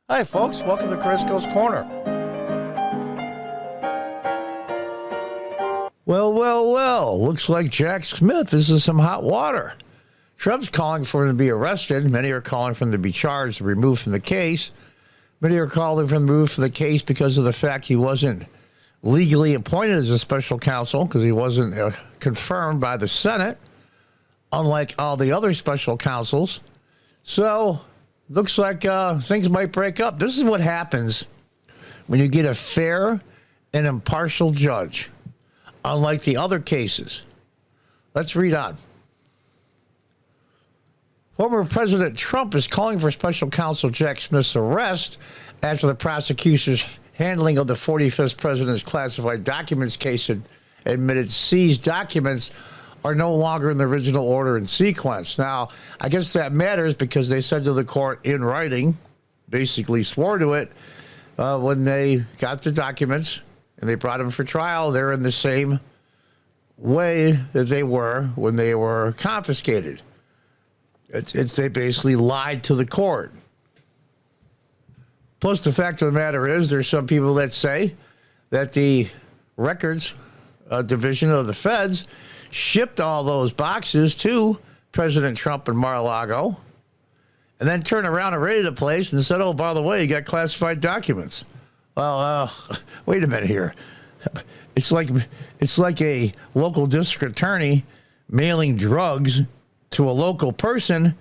Hi, folks. Welcome to Crisco's Corner. Well. Looks like Jack Smith is in some hot water. Trump's calling for him to be arrested. Many are calling for him to be charged and removed from the case. Many are calling for him removed from the case because of the fact he wasn't legally appointed as a special counsel, because he wasn't confirmed by the Senate, unlike all the other special counsels. So, looks like things might break up. This is what happens when you get a fair and impartial judge, unlike the other cases. Let's read on. Former President Trump is calling for special counsel Jack Smith's arrest after the prosecution's handling of the 45th president's classified documents case admitted seized documents are no longer in the original order and sequence. Now, I guess that matters because they said to the court in writing, basically swore to it, when they got the documents and they brought them for trial, they're in the same way that they were when they were confiscated. They basically lied to the court. Plus, the fact of the matter is, there's some people that say that the records division of the feds shipped all those boxes to President Trump in Mar-a-Lago and then turned around and raided the place and said, oh, by the way, you got classified documents. Well, wait a minute here. It's like a local district attorney mailing drugs to a local person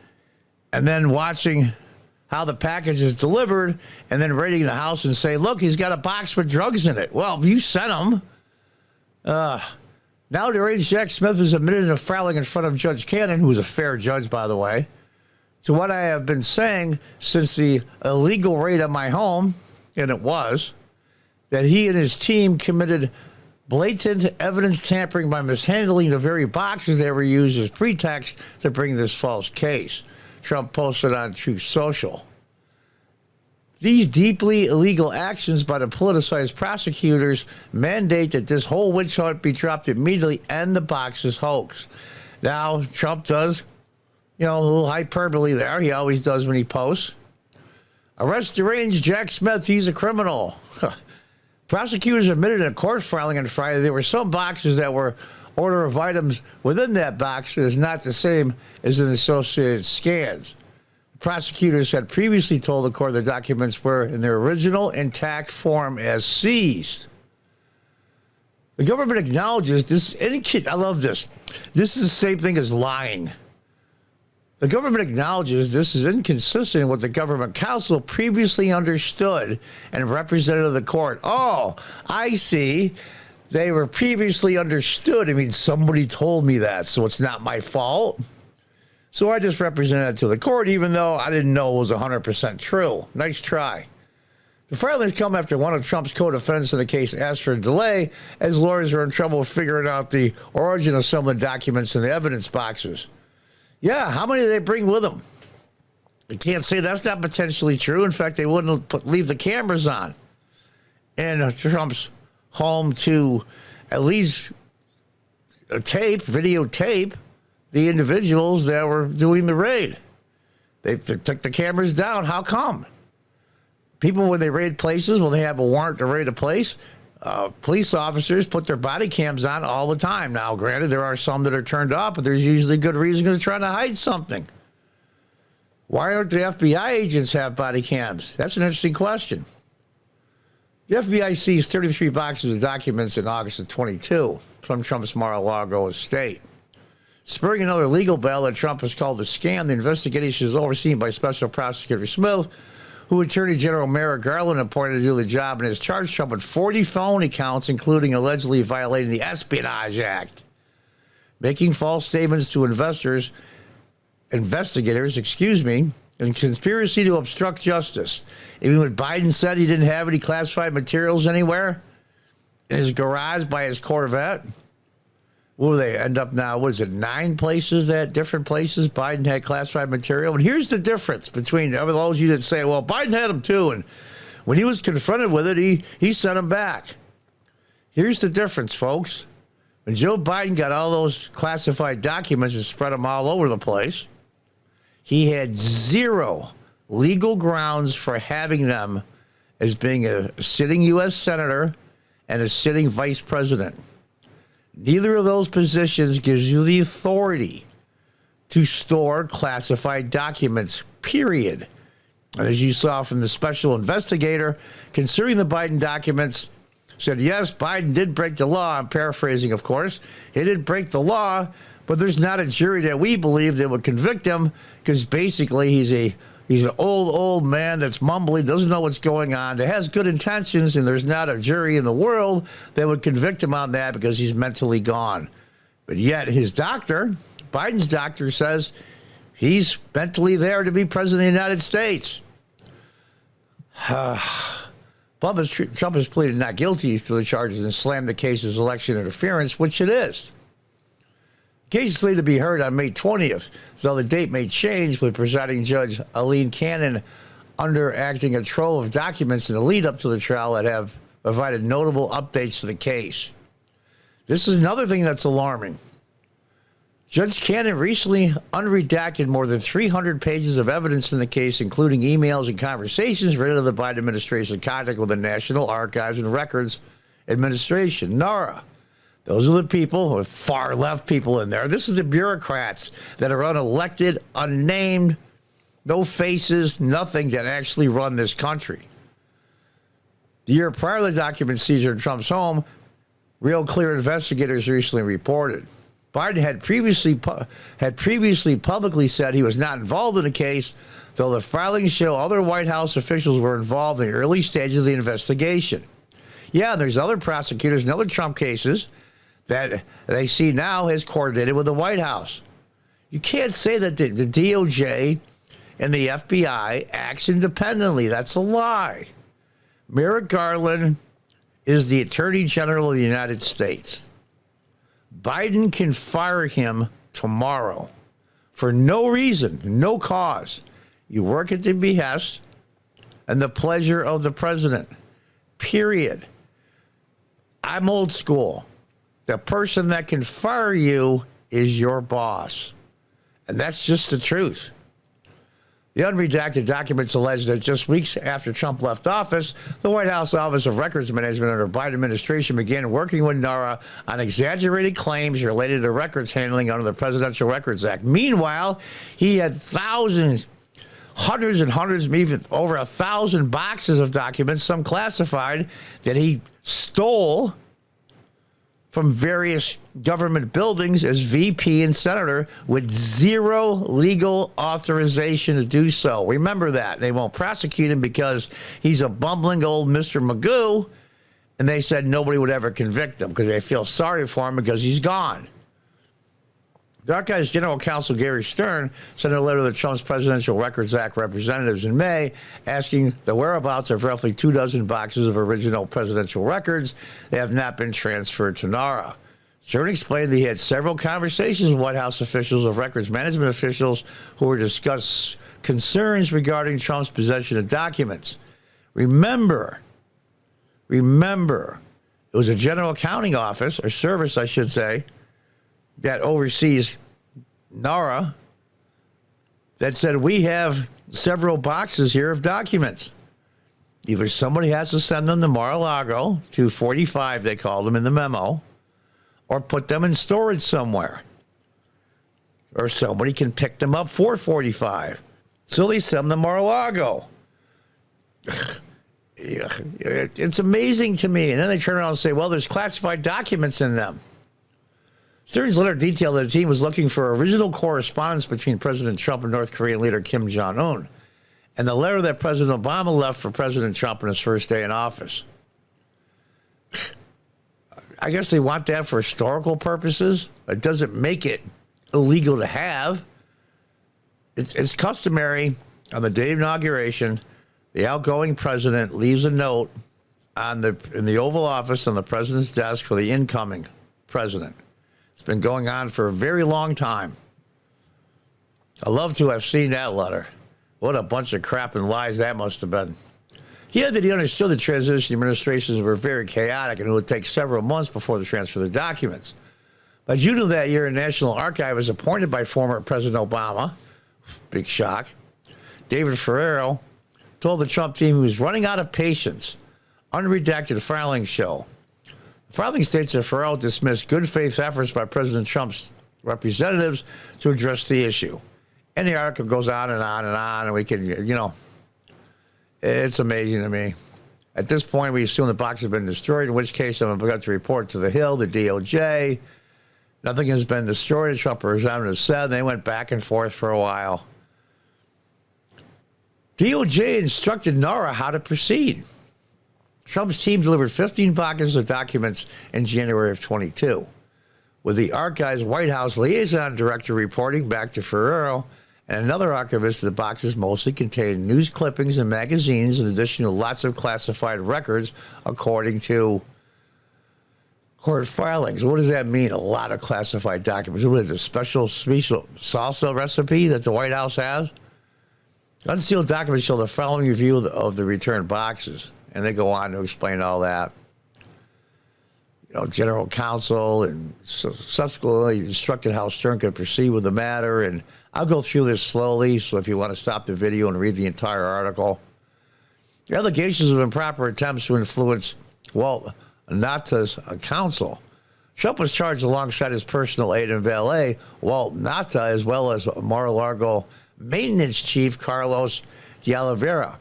and then watching how the package is delivered and then raiding the house and say, look, he's got a box with drugs in it. Well, you sent them. Now, deranged Jack Smith is admitted in a filing in front of Judge Cannon, who is a fair judge, by the way, to what I have been saying since the illegal raid on my home, and it was, that he and his team committed blatant evidence tampering by mishandling the very boxes that were used as pretext to bring this false case. Trump posted on Truth Social. These deeply illegal actions by the politicized prosecutors mandate that this whole witch hunt be dropped immediately and the boxes hoax. Now, Trump does, a little hyperbole there. He always does when he posts. Arrest deranged Jack Smith. He's a criminal. Prosecutors admitted in a court filing on Friday there were some boxes that were order of items within that box that is not the same as in the associated scans. Prosecutors had previously told the court the documents were in their original intact form as seized. The government acknowledges this. I love this. This is the same thing as lying. The government acknowledges this is inconsistent with what the government counsel previously understood and represented to the court. Oh, I see. They were previously understood. I mean, somebody told me that, so it's not my fault. So I just represented it to the court, even though I didn't know it was 100% true. Nice try. The filings come after one of Trump's co-defendants in the case asked for a delay, as lawyers are in trouble figuring out the origin of some of the documents in the evidence boxes. Yeah, how many did they bring with them? They can't say that's not potentially true. In fact, they wouldn't leave the cameras on. And Trump's home to at least videotape the individuals that were doing the raid. They took the cameras down. How come? People, when they raid places, when they have a warrant to raid a place, police officers put their body cams on all the time. Now, granted, there are some that are turned off, but there's usually good reason to try to hide something. Why don't the FBI agents have body cams? That's an interesting question. The FBI seized 33 boxes of documents in August of 22 from Trump's Mar-a-Lago estate. Spurring another legal battle that Trump has called a scam, the investigation is overseen by Special Prosecutor Smith, who Attorney General Merrick Garland appointed to do the job, and has charged Trump with 40 felony counts, including allegedly violating the Espionage Act, making false statements to investigators, and conspiracy to obstruct justice. Even when Biden said he didn't have any classified materials anywhere in his garage by his Corvette, will they end up now? What is it, 9 places, different places Biden had classified material? And here's the difference between those of you that say, well, Biden had them too, and when he was confronted with it, he sent them back. Here's the difference, folks. When Joe Biden got all those classified documents and spread them all over the place, he had zero legal grounds for having them as being a sitting U.S. senator and a sitting vice president. Neither of those positions gives you the authority to store classified documents, period. And as you saw from the special investigator concerning the Biden documents, said, yes, Biden did break the law. I'm paraphrasing, of course. He did break the law, but there's not a jury that we believe that would convict him because basically he's an old man that's mumbling, doesn't know what's going on, that has good intentions, and there's not a jury in the world that would convict him on that because he's mentally gone. But yet his doctor, Biden's doctor, says he's mentally there to be president of the United States. Trump has pleaded not guilty to the charges and slammed the case as election interference, which it is. The case is slated to be heard on May 20th, though the date may change with presiding judge Aileen Cannon underacting a trove of documents in the lead up to the trial that have provided notable updates to the case. This is another thing that's alarming. Judge Cannon recently unredacted more than 300 pages of evidence in the case, including emails and conversations related to the Biden administration's contact with the National Archives and Records Administration, NARA. Those are the people, far left people in there. This is the bureaucrats that are unelected, unnamed, no faces, nothing, that actually run this country. The year prior to the document seizure in Trump's home, Real Clear investigators recently reported Biden had previously publicly said he was not involved in the case, though the filings show other White House officials were involved in the early stages of the investigation. Yeah, there's other prosecutors and other Trump cases that they see now has coordinated with the White House. You can't say that the DOJ and the FBI acts independently. That's a lie. Merrick Garland is the Attorney General of the United States. Biden can fire him tomorrow for no reason, no cause. You work at the behest and the pleasure of the president, period. I'm old school. The person that can fire you is your boss. And that's just the truth. The unredacted documents allege that just weeks after Trump left office, the White House Office of Records Management under Biden administration began working with NARA on exaggerated claims related to records handling under the Presidential Records Act. Meanwhile, he had thousands, hundreds and hundreds, even over 1,000 boxes of documents, some classified, that he stole from various government buildings as VP and senator with zero legal authorization to do so. Remember that. They won't prosecute him because he's a bumbling old Mr. Magoo, and they said nobody would ever convict him because they feel sorry for him because he's gone. The Archives General Counsel Gary Stern sent a letter to the Trump's Presidential Records Act representatives in May asking the whereabouts of roughly 24 boxes of original presidential records that have not been transferred to NARA. Stern explained that he had several conversations with White House officials of records management officials who were discussed concerns regarding Trump's possession of documents. Remember, it was a general accounting office, or service, I should say, that oversees NARA that said we have several boxes here of documents. Either somebody has to send them to Mar-a-Lago, 245 they call them in the memo, or put them in storage somewhere. Or somebody can pick them up 445. So they send them to Mar-a-Lago. It's amazing to me. And then they turn around and say, well, there's classified documents in them. Stern's letter detailed that the team was looking for original correspondence between President Trump and North Korean leader Kim Jong-un, and the letter that President Obama left for President Trump on his first day in office. I guess they want that for historical purposes. It doesn't make it illegal to have. It's customary on the day of inauguration, the outgoing president leaves a note in the Oval Office on the president's desk for the incoming president. It's been going on for a very long time. I love to have seen that letter. What a bunch of crap and lies that must have been. He had that he understood the transition administrations were very chaotic and it would take several months before the transfer of the documents. By June of that year, a National Archive was appointed by former President Obama. Big shock. David Ferrero, told the Trump team he was running out of patience. Unredacted filing show. The filing states that Ferrero dismissed good faith efforts by President Trump's representatives to address the issue. And the article goes on and on and on, and we can, it's amazing to me. At this point, we assume the box has been destroyed, in which case I'm about to report to the Hill, the DOJ. Nothing has been destroyed, the Trump representative said. They went back and forth for a while. DOJ instructed NARA how to proceed. Trump's team delivered 15 boxes of documents in January of 22, with the archive's White House liaison director reporting back to Ferrero, and another archivist that the boxes mostly contained news clippings and magazines, in addition to lots of classified records, according to court filings. What does that mean, a lot of classified documents? What is it, a special salsa recipe that the White House has? Unsealed documents show the following review of the returned boxes, and they go on to explain all that. General counsel and subsequently instructed how Stern could proceed with the matter. And I'll go through this slowly, so if you want to stop the video and read the entire article. The allegations of improper attempts to influence Walt Natta's counsel. Trump was charged alongside his personal aide and valet, Walt Natta, as well as Mar-a-Lago maintenance chief Carlos de Oliveira.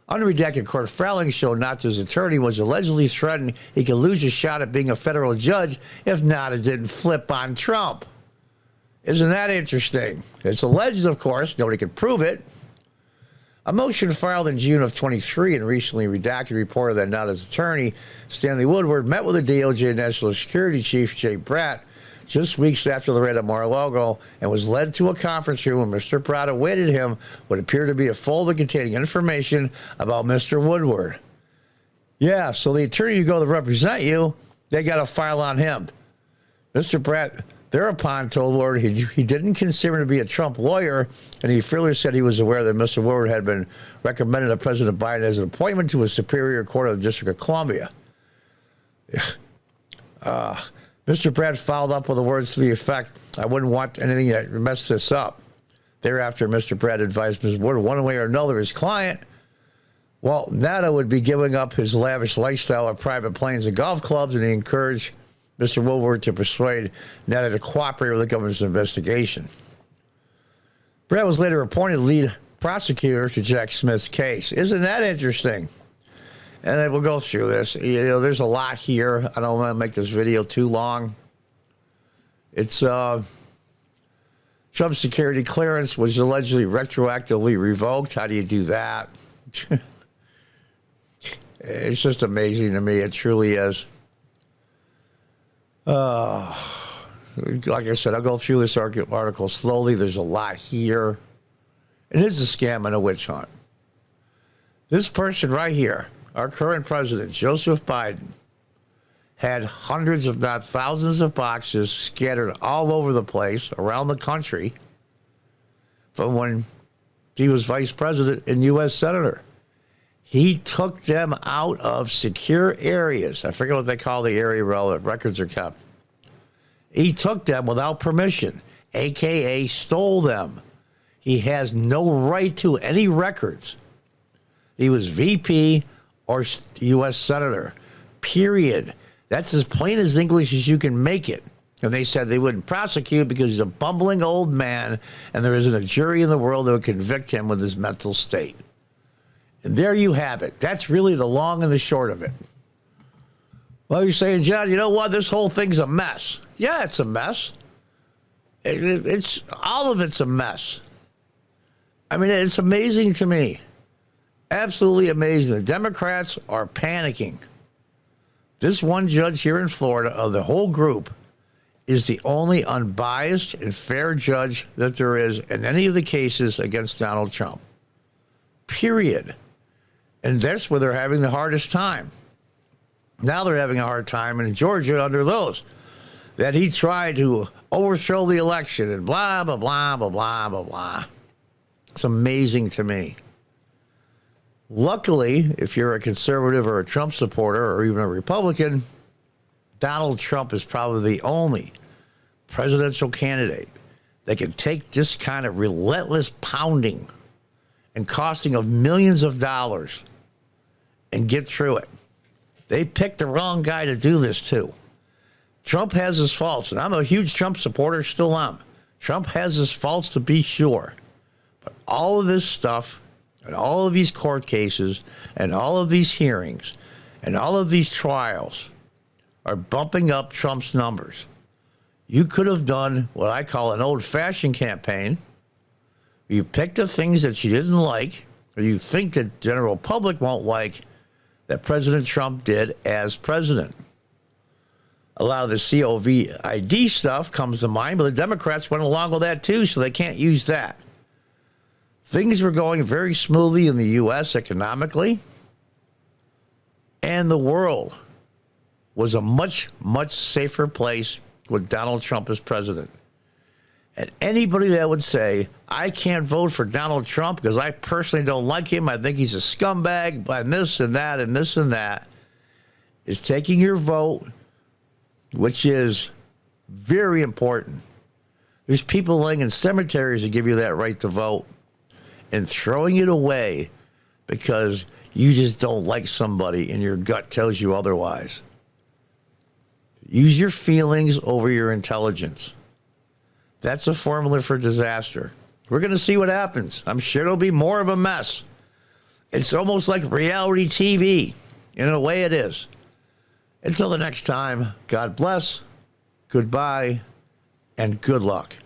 Unredacted court filings show Natta's attorney was allegedly threatened he could lose his shot at being a federal judge if Natta didn't flip on Trump. Isn't that interesting? It's alleged, of course. Nobody can prove it. A motion filed in June of 23 and recently redacted reported that Natta's attorney, Stanley Woodward, met with the DOJ National Security Chief, Jay Bratt, just weeks after the raid at Mar-a-Lago, and was led to a conference room where Mr. Bratt awaited him what appeared to be a folder containing information about Mr. Woodward. Yeah, so the attorney who go to represent you, they got a file on him. Mr. Bratt thereupon told Woodward he didn't consider him to be a Trump lawyer, and he further said he was aware that Mr. Woodward had been recommended to President Biden as an appointment to a superior court of the District of Columbia. Mr. Bratt followed up with the words to the effect, "I wouldn't want anything to mess this up." Thereafter, Mr. Bratt advised Ms. Woodward one way or another his client, Walt Natta, would be giving up his lavish lifestyle of private planes and golf clubs, and he encouraged Mr. Woodward to persuade Natta to cooperate with the government's investigation. Bratt was later appointed lead prosecutor to Jack Smith's case. Isn't that interesting? And then we'll go through this. There's a lot here. I don't want to make this video too long. It's Trump's security clearance was allegedly retroactively revoked. How do you do that? It's just amazing to me. It truly is. Like I said, I'll go through this article slowly. There's a lot here. It is a scam and a witch hunt. This person right here, our current president, Joseph Biden, had hundreds, if not thousands, of boxes scattered all over the place around the country from when he was vice president and U.S. senator. He took them out of secure areas. I forget what they call the area where all the records are kept. He took them without permission, a.k.a. stole them. He has no right to any records. He was VP or U.S. senator, period. That's as plain as English as you can make it. And they said they wouldn't prosecute because he's a bumbling old man and there isn't a jury in the world that would convict him with his mental state. And there you have it. That's really the long and the short of it. Well, you're saying, John, you know what? This whole thing's a mess. Yeah, it's a mess. It's all of it's a mess. I mean, it's amazing to me. Absolutely amazing. The Democrats are panicking. This one judge here in Florida of the whole group is the only unbiased and fair judge that there is in any of the cases against Donald Trump. Period. And that's where they're having the hardest time. Now they're having a hard time in Georgia under those. That he tried to overthrow the election and blah, blah, blah, blah, blah, blah, blah. It's amazing to me. Luckily, if you're a conservative or a Trump supporter or even a Republican, Donald Trump is probably the only presidential candidate that can take this kind of relentless pounding and costing of millions of dollars and get through it. They picked the wrong guy to do this too. Trump has his faults, and I'm a huge Trump supporter, still am. Trump has his faults to be sure. But all of this stuff and all of these court cases and all of these hearings and all of these trials are bumping up Trump's numbers. You could have done what I call an old-fashioned campaign. You pick the things that you didn't like, or you think the general public won't like, that President Trump did as president. A lot of the COVID stuff comes to mind, but the Democrats went along with that too, so they can't use that. Things were going very smoothly in the U.S. economically, and the world was a much, much safer place with Donald Trump as president. And anybody that would say, I can't vote for Donald Trump because I personally don't like him, I think he's a scumbag, and this and that and this and that, is taking your vote, which is very important. There's people laying in cemeteries that give you that right to vote and throwing it away because you just don't like somebody and your gut tells you otherwise. Use your feelings over your intelligence. That's a formula for disaster. We're going to see what happens. I'm sure it'll be more of a mess. It's almost like reality TV. In a way it is. Until the next time, God bless, goodbye, and good luck.